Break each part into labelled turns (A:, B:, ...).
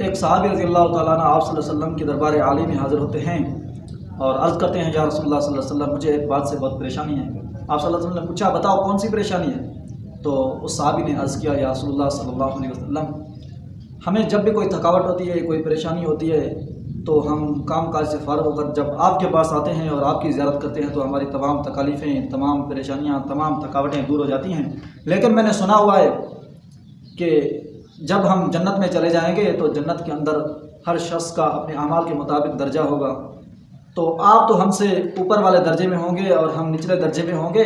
A: ایک صحابی رضی اللہ تعالیٰ عنہ آپ صلی اللہ علیہ وسلم کے دربار عالی میں حاضر ہوتے ہیں اور عرض کرتے ہیں یا رسول اللہ صلی اللہ علیہ وسلم مجھے ایک بات سے بہت پریشانی ہے۔ آپ صلی اللہ علیہ وسلم نے پوچھا بتاؤ کون سی پریشانی ہے؟ تو اس صحابی نے عرض کیا یا رسول اللہ صلی اللہ علیہ وسلم ہمیں جب بھی کوئی تھکاوٹ ہوتی ہے، کوئی پریشانی ہوتی ہے تو ہم کام کاج سے فارغ ہو کر جب آپ کے پاس آتے ہیں اور آپ کی زیارت کرتے ہیں تو ہماری تمام تکالیفیں، تمام پریشانیاں، تمام تھکاوٹیں دور ہو جاتی ہیں۔ لیکن میں نے سنا ہوا ہے کہ جب ہم جنت میں چلے جائیں گے تو جنت کے اندر ہر شخص کا اپنے اعمال کے مطابق درجہ ہوگا، تو آپ تو ہم سے اوپر والے درجے میں ہوں گے اور ہم نچلے درجے میں ہوں گے،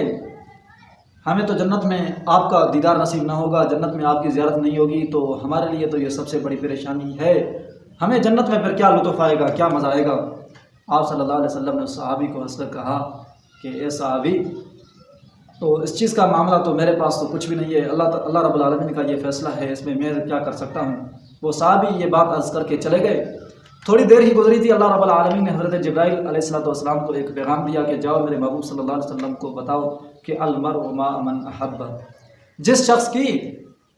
A: ہمیں تو جنت میں آپ کا دیدار نصیب نہ ہوگا، جنت میں آپ کی زیارت نہیں ہوگی، تو ہمارے لیے تو یہ سب سے بڑی پریشانی ہے، ہمیں جنت میں پھر کیا لطف آئے گا، کیا مزہ آئے گا؟ آپ صلی اللہ علیہ وسلم نے اس صحابی کو ہنس کر کہا کہ اے صحابی تو اس چیز کا معاملہ تو میرے پاس تو کچھ بھی نہیں ہے، اللہ رب العالمین کا یہ فیصلہ ہے، اس میں کیا کر سکتا ہوں؟ وہ صحابی یہ بات عرض کر کے چلے گئے۔ تھوڑی دیر ہی گزری تھی، اللہ رب العالمین نے حضرت جبرائیل علیہ السلام کو ایک پیغام دیا کہ جاؤ میرے محبوب صلی اللہ علیہ وسلم کو بتاؤ کہ المرء مع من احب، جس شخص کی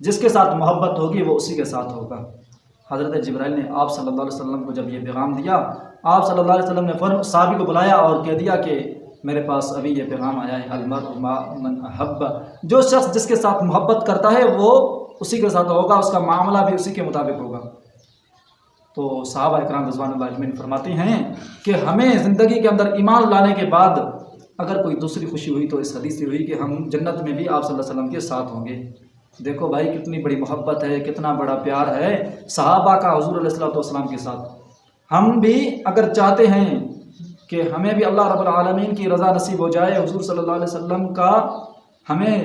A: جس کے ساتھ محبت ہوگی وہ اسی کے ساتھ ہوگا۔ حضرت جبرائیل نے آپ صلی اللہ علیہ وسلم کو جب یہ پیغام دیا، آپ صلی اللہ علیہ وسلم نے فوراً صحابی کو بلایا اور کہہ دیا کہ میرے پاس ابھی یہ پیغام آیا ہے، المرء مع من احب، جو شخص جس کے ساتھ محبت کرتا ہے وہ اسی کے ساتھ ہوگا، اس کا معاملہ بھی اسی کے مطابق ہوگا۔ تو صحابہ اکرام رضوان اللہ اجمعین فرماتے ہیں کہ ہمیں زندگی کے اندر ایمان لانے کے بعد اگر کوئی دوسری خوشی ہوئی تو اس حدیث سے ہوئی کہ ہم جنت میں بھی آپ صلی اللہ علیہ وسلم کے ساتھ ہوں گے۔ دیکھو بھائی کتنی بڑی محبت ہے، کتنا بڑا پیار ہے صحابہ کا حضور علیہ السلام کے ساتھ۔ ہم بھی اگر چاہتے ہیں کہ ہمیں بھی اللہ رب العالمین کی رضا نصیب ہو جائے، حضور صلی اللہ علیہ وسلم کا ہمیں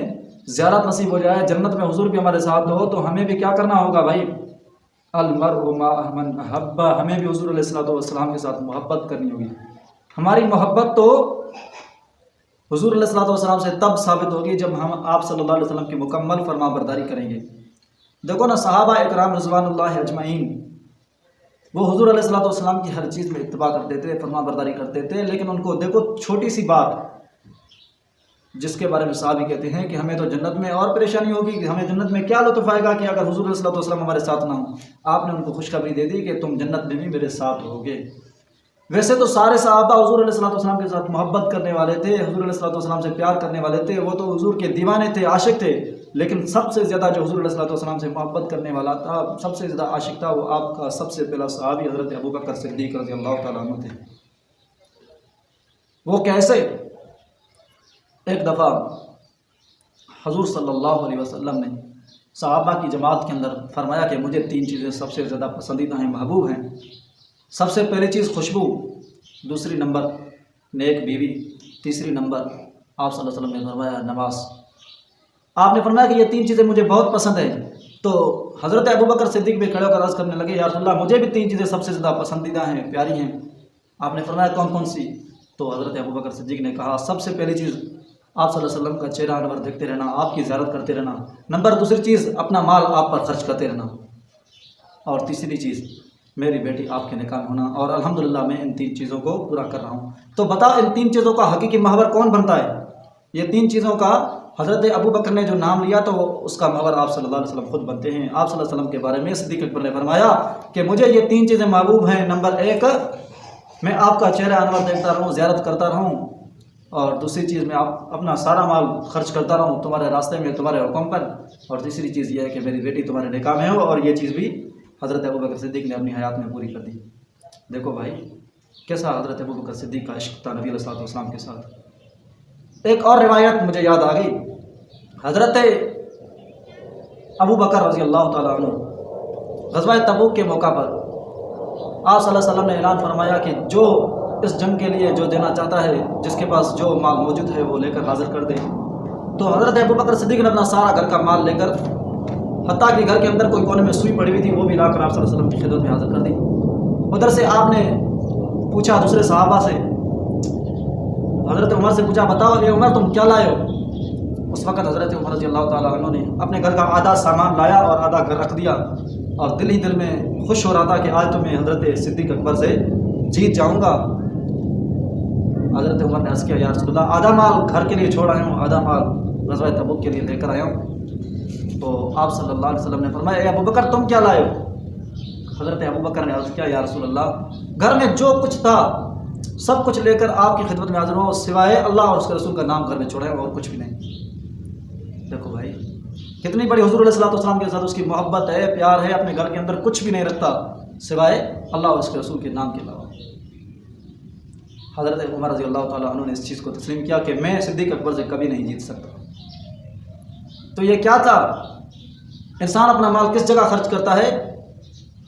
A: زیارت نصیب ہو جائے، جنت میں حضور بھی ہمارے ساتھ ہو، تو ہمیں بھی کیا کرنا ہوگا بھائی؟ المرء مع من احب، ہمیں بھی حضور علیہ السلام کے ساتھ محبت کرنی ہوگی۔ ہماری محبت تو حضور علیہ السلام سے تب ثابت ہوگی جب ہم آپ صلی اللہ علیہ وسلم کی مکمل فرما برداری کریں گے۔ دیکھو نا صحابہ اکرام رضوان اللہ اجمعین وہ حضور علیہ السلام کی ہر چیز میں اتباع کرتے تھے، فرما برداری کرتے تھے، لیکن ان کو دیکھو چھوٹی سی بات جس کے بارے میں صحابی کہتے ہیں کہ ہمیں تو جنت میں اور پریشانی ہوگی، کہ ہمیں جنت میں کیا لطف آئے گا کہ اگر حضور علیہ السلام ہمارے ساتھ نہ ہوں۔ آپ نے ان کو خوشخبری دے دی کہ تم جنت میں بھی میرے ساتھ ہوگے۔ ویسے تو سارے صحابہ حضور علیہ السلام کے ساتھ محبت کرنے والے تھے، حضور علیہ السلام سے پیار کرنے والے تھے، وہ تو حضور کے دیوانے تھے، عاشق تھے، لیکن سب سے زیادہ جو حضور علیہ السلام سے محبت کرنے والا تھا، سب سے زیادہ عاشق تھا، وہ آپ کا سب سے پہلا صحابی حضرت ابوبکر صدیق رضی اللہ تعالیٰ عنہ تھے۔ وہ کیسے؟ ایک دفعہ حضور صلی اللہ علیہ وسلم نے صحابہ کی جماعت کے اندر فرمایا کہ مجھے 3 چیزیں سب سے زیادہ پسندیدہ ہیں، محبوب ہیں۔ سب سے پہلی چیز خوشبو، دوسری نمبر نیک بیوی، تیسری نمبر آپ صلی اللہ علیہ وسلم نے فرمایا نماز۔ آپ نے فرمایا کہ یہ 3 چیزیں مجھے بہت پسند ہیں، تو حضرت ابوبکر صدیق بھی کھڑے ہو کر عرض کرنے لگے یا رسول اللہ مجھے بھی 3 چیزیں سب سے زیادہ پسندیدہ ہیں، پیاری ہیں۔ آپ نے فرمایا کون کون سی؟ تو حضرت ابوبکر صدیق نے کہا سب سے پہلی چیز آپ صلی اللہ علیہ وسلم کا چہرہ انور دیکھتے رہنا، آپ کی زیارت کرتے رہنا، نمبر دوسری چیز اپنا مال آپ پر خرچ کرتے رہنا، اور تیسری چیز میری بیٹی آپ کے نکاح میں ہونا، اور الحمدللہ میں ان 3 چیزوں کو پورا کر رہا ہوں۔ تو بتاؤ ان 3 چیزوں کا حقیقی محور کون بنتا ہے؟ یہ 3 چیزوں کا حضرت ابوبکر نے جو نام لیا تو اس کا محور آپ صلی اللہ علیہ وسلم خود بنتے ہیں۔ آپ صلی اللہ علیہ وسلم کے بارے میں صدیق اکبر نے فرمایا کہ مجھے یہ 3 چیزیں محبوب ہیں، نمبر 1 میں آپ کا چہرہ انور دیکھتا رہوں، زیارت کرتا رہوں، اور دوسری چیز میں اپنا سارا مال خرچ کرتا رہوں تمہارے راستے میں، تمہارے حکم پر، اور تیسری چیز یہ ہے کہ میری بیٹی تمہارے نکاح میں ہو، اور یہ چیز بھی حضرت ابوبکر صدیق نے اپنی حیات میں پوری کر دی۔ دیکھو بھائی کیسا حضرت ابوبکر صدیق کا عشق تھا نبی علیہ السلام کے ساتھ۔ ایک اور روایت مجھے یاد آ گئی، حضرت ابوبکر رضی اللہ تعالیٰ عنہ غزوہ تبوک کے موقع پر آپ صلی اللہ علیہ وسلم نے اعلان فرمایا کہ جو اس جنگ کے لیے جو دینا چاہتا ہے، جس کے پاس جو مال موجود ہے وہ لے کر حاضر کر دے۔ تو حضرت ابوبکر صدیق نے اپنا سارا گھر کا مال لے کر، حتیٰ کہ گھر کے اندر کوئی کونے میں سوئی پڑی ہوئی تھی وہ بھی لا کر آپ صلی اللہ علیہ وسلم کی خدمت میں حاضر کر دی۔ ادھر سے آپ نے پوچھا دوسرے صحابہ سے، حضرت عمر سے پوچھا بتاؤ اے عمر تم کیا لائے ہو؟ اس وقت حضرت عمر رضی اللہ تعالیٰ عنہ نے اپنے گھر کا آدھا سامان لایا اور آدھا گھر رکھ دیا، اور دل ہی دل میں خوش ہو رہا تھا کہ آج تو میں حضرت صدیق اکبر سے جیت جاؤں گا۔ حضرت عمر نے عرض کیا یا رسول اللہ آدھا مال گھر کے لیے چھوڑ آیا ہوں، آدھا مال غزوہ تبوک کے لیے لے کر آیا ہوں۔ تو آپ صلی اللہ علیہ وسلم نے فرمایا اے ابوبکر تم کیا لائے ہو؟ حضرت ابو بکر نے عرض کیا یا رسول اللہ گھر میں جو کچھ تھا سب کچھ لے کر آپ کی خدمت میں حاضر ہوں سوائے اللہ اور اس کے رسول کا نام گھر میں چھوڑے اور کچھ بھی نہیں۔ دیکھو بھائی کتنی بڑی حضور علیہ السلام کے ساتھ اس کی محبت ہے، پیار ہے، اپنے گھر کے اندر کچھ بھی نہیں رکھتا سوائے اللہ اور اس کے رسول کے نام کے علاوہ۔ حضرت عمر رضی اللہ تعالیٰ عنہ نے اس چیز کو تسلیم کیا کہ میں صدیق اکبر سے کبھی نہیں جیت سکتا۔ تو یہ کیا تھا؟ انسان اپنا مال کس جگہ خرچ کرتا ہے؟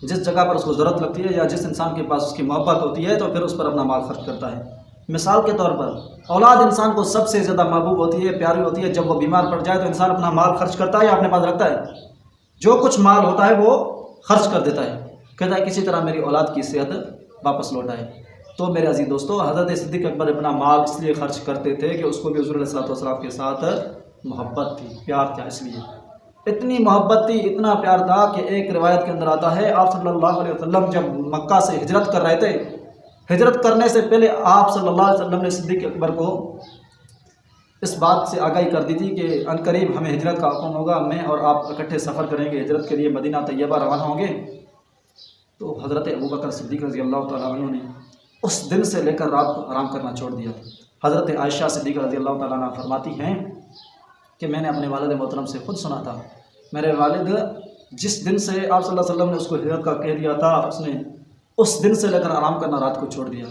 A: جس جگہ پر اس کو ضرورت لگتی ہے یا جس انسان کے پاس اس کی محبت ہوتی ہے تو پھر اس پر اپنا مال خرچ کرتا ہے۔ مثال کے طور پر اولاد انسان کو سب سے زیادہ محبوب ہوتی ہے، پیاری ہوتی ہے۔ جب وہ بیمار پڑ جائے تو انسان اپنا مال خرچ کرتا ہے یا اپنے پاس رکھتا ہے؟ جو کچھ مال ہوتا ہے وہ خرچ کر دیتا ہے، کہتا ہے کسی طرح میری اولاد کی صحت واپس لوٹ آئے۔ تو میرے عزیز دوستو، حضرت صدیق اکبر اپنا مال اس لیے خرچ کرتے تھے کہ اس کو بھی حضور علیہ السلام کے ساتھ محبت تھی، پیار تھا۔ اس لیے اتنی محبت تھی، اتنا پیار تھا کہ ایک روایت کے اندر آتا ہے آپ صلی اللہ علیہ وسلم جب مکہ سے ہجرت کر رہے تھے، ہجرت کرنے سے پہلے آپ صلی اللہ علیہ وسلم نے صدیق اکبر کو اس بات سے آگاہی کر دی تھی کہ عنقریب ہمیں ہجرت کا حکم ہوگا، میں اور آپ اکٹھے سفر کریں گے، ہجرت کے لیے مدینہ طیبہ روانہ ہوں گے۔ تو حضرت ابوبکر صدیق رضی اللہ تعالیٰ عنہ نے اس دن سے لے کر رات کو آرام کرنا چھوڑ دیا۔ حضرت عائشہ صدیقہ رضی اللہ تعالیٰ عنہ فرماتی ہیں کہ میں نے اپنے والد محترم سے خود سنا تھا، میرے والد جس دن سے آپ صلی اللہ علیہ وسلم نے اس کو ہجرت کا کہہ دیا تھا، اس نے اس دن سے لے کر آرام کرنا رات کو چھوڑ دیا۔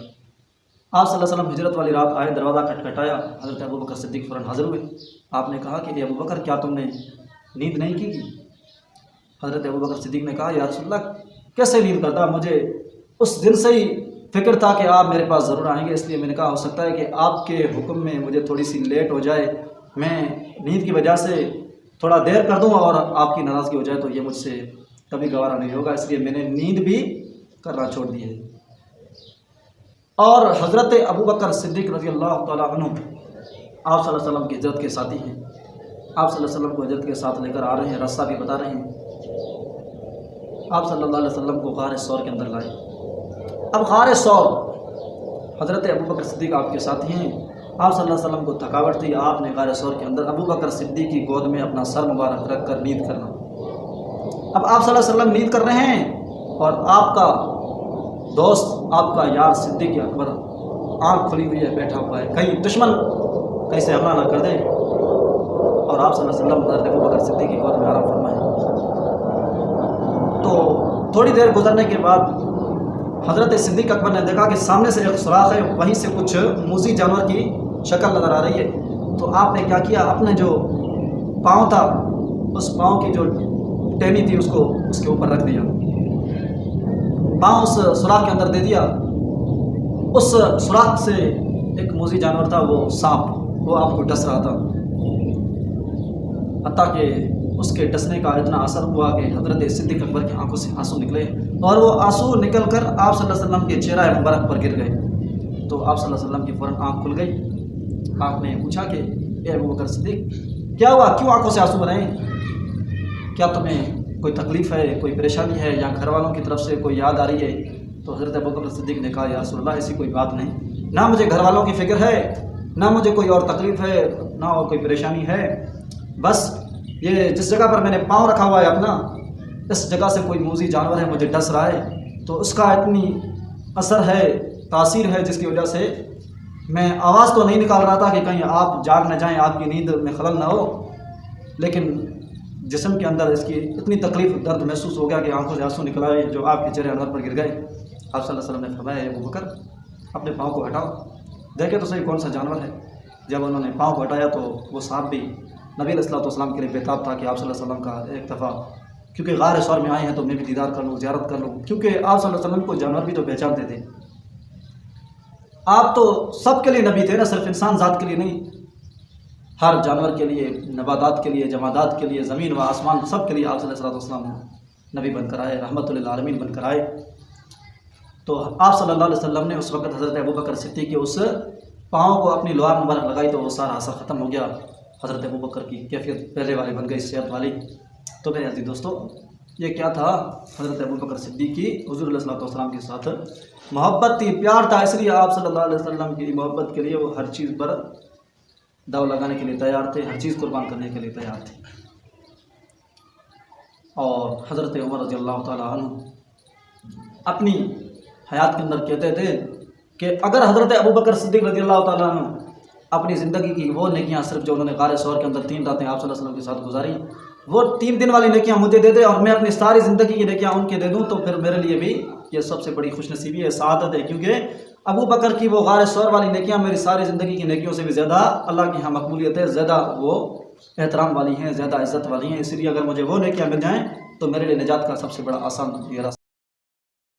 A: آپ صلی اللہ علیہ وسلم ہجرت والی رات آئے، دروازہ کھٹکھٹایا، حضرت ابوبکر صدیق فوراً حاضر ہوئے۔ آپ نے کہا کہ اے ابوبکر کیا تم نے نیند نہیں کی؟ حضرت ابوبکر صدیق نے کہا یا رسول اللہ کیسے نیند کرتا، مجھے اس دن سے ہی فکر تھا کہ آپ میرے پاس ضرور آئیں گے، اس لیے میں نے کہا ہو سکتا ہے کہ آپ کے حکم میں مجھے تھوڑی سی لیٹ ہو جائے، میں نیند کی وجہ سے تھوڑا دیر کر دوں اور آپ کی ناراضگی ہو جائے تو یہ مجھ سے کبھی گوارا نہیں ہوگا، اس لیے میں نے نیند بھی کرنا چھوڑ دی ہے۔ اور حضرت ابوبکر صدیق رضی اللہ تعالیٰ عنہ آپ صلی اللہ علیہ وسلم کی ہجرت کے ساتھی ہیں، آپ صلی اللہ علیہ وسلم کو ہجرت کے ساتھ لے کر آ رہے ہیں، راستہ بھی بتا رہے ہیں۔ آپ صلی اللہ علیہ وسلم کو غار ثور کے اندر لائے۔ اب غار ثور حضرت ابوبکر صدیق آپ کے ساتھی ہیں، آپ صلی اللہ علیہ وسلم کو تھکاوٹ تھی، آپ نے غار ثور کے اندر ابوبکر صدیق کی گود میں اپنا سر مبارک رکھ کر نیند کرنا۔ اب آپ صلی اللہ علیہ وسلم نیند کر رہے ہیں اور آپ کا دوست، آپ کا یار صدیق اکبر آنکھ کھلی ہوئی ہے، بیٹھا ہوا ہے، کہیں دشمن کہیں سے حملہ نہ کر دے، اور آپ صلی اللہ علیہ وسلم حضرت ابوبکر صدیق کی گود میں آرام فرمائیں۔ تو تھوڑی دیر گزرنے کے بعد حضرت صدیق اکبر نے دیکھا کہ سامنے سے ایک سوراخ ہے، وہیں سے کچھ موذی جانور کی شکل نظر آ رہی ہے۔ تو آپ نے کیا کیا، اپنے جو پاؤں تھا اس پاؤں کی جو ٹہنی تھی اس کو اس کے اوپر رکھ دیا، پاؤں اس سوراخ کے اندر دے دیا۔ اس سوراخ سے ایک موذی جانور تھا، وہ سانپ، وہ آپ کو ڈس رہا تھا، حتیٰ کہ اس کے ڈسنے کا اتنا اثر ہوا کہ حضرت صدیق اکبر کی آنکھوں سے آنسو نکلے اور وہ آنسو نکل کر آپ صلی اللہ علیہ وسلم کے چہرہ مبارک پر گر گئے۔ تو آپ صلی اللہ علیہ وسلم کی فوراً آنکھ کھل گئی۔ آپ نے پوچھا کہ اے ابوبکر صدیق کیا ہوا، کیوں آنکھوں سے آنسو بنائے، کیا تمہیں کوئی تکلیف ہے، کوئی پریشانی ہے یا گھر والوں کی طرف سے کوئی یاد آ رہی ہے؟ تو حضرت ابوبکر صدیق نے کہا یا رسول اللہ ایسی کوئی بات نہیں، نہ مجھے گھر والوں کی فکر ہے، نہ مجھے کوئی اور تکلیف ہے، نہ اور کوئی پریشانی ہے، بس یہ جس جگہ پر میں نے پاؤں رکھا ہوا ہے اپنا، اس جگہ سے کوئی موذی جانور ہے مجھے ڈس رہا ہے، تو اس کا اتنی اثر ہے، تاثیر ہے، جس کی وجہ سے میں آواز تو نہیں نکال رہا تھا کہ کہیں آپ جاگ نہ جائیں، آپ کی نیند میں خلل نہ ہو، لیکن جسم کے اندر اس کی اتنی تکلیف، درد محسوس ہو گیا کہ آنکھوں سے آنسو نکل آئے جو آپ کے چہرے انور پر گر گئے۔ آپ صلی اللہ علیہ وسلم نے فرمایا ابوبکر اپنے پاؤں کو ہٹاؤ، دیکھیں تو صحیح کون سا جانور ہے۔ جب انہوں نے پاؤں کو ہٹایا تو وہ سانپ بھی نبی علیہ الصلوۃ والسلام کے لیے بےتاب تھا کہ آپ صلی اللہ علیہ وسلم کا ایک دفعہ، کیونکہ غار ثور میں آئے ہیں تو میں بھی دیدار کر لوں، زیارت کر لوں، کیونکہ آپ صلی اللہ علیہ وسلم کو جانور بھی تو پہچانتے تھے۔ آپ تو سب کے لیے نبی تھے نا، صرف انسان ذات کے لیے نہیں، ہر جانور کے لیے، نباتات کے لیے، جمادات کے لیے، زمین و آسمان سب کے لیے آپ صلی اللہ علیہ وسلم نبی بن کر آئے، رحمت للعالمین بن کر آئے۔ تو آپ صلی اللہ علیہ وسلم نے اس وقت حضرت ابوبکر صدیق کے اس پاؤں کو اپنی لعاب مبارک لگائی تو وہ سارا اثر ختم ہو گیا، حضرت ابوبکر کی کیفیت پہلے والی بن گئی، صحت والی۔ تو میرے عزیز دوستو، یہ کیا تھا، حضرت ابوبکر صدیق کی حضور علیہ الصلوۃ والسلام کے ساتھ محبت تھی، پیار تھا، اس لیے آپ صلی اللہ علیہ وسلم کی محبت کے لیے وہ ہر چیز پر داؤ لگانے کے لیے تیار تھے، ہر چیز قربان کرنے کے لیے تیار تھے۔ اور حضرت عمر رضی اللہ تعالیٰ عنہ اپنی حیات کے اندر کہتے تھے کہ اگر حضرت ابوبکر صدیق رضی اللہ تعالیٰ عنہ اپنی زندگی کی وہ نیکیاں صرف جو انہوں نے غار ثور کے اندر 3 راتیں آپ صلی اللہ علیہ وسلم کے ساتھ گزاری، وہ 3 دن والی نیکیاں مجھے دے دے اور میں اپنی ساری زندگی کی نیکیاں ان کے دے دوں، تو پھر میرے لیے بھی یہ سب سے بڑی خوش نصیبی ہے، سعادت ہے، کیونکہ ابو بکر کی وہ غار ثور والی نیکیاں میری ساری زندگی کی نیکیوں سے بھی زیادہ اللہ کی یہاں مقبولیت ہے، زیادہ وہ احترام والی ہیں، زیادہ عزت والی ہیں، اس لیے اگر مجھے وہ نیکیاں مل جائیں تو میرے لیے نجات کا سب سے بڑا آسان یہ راستہ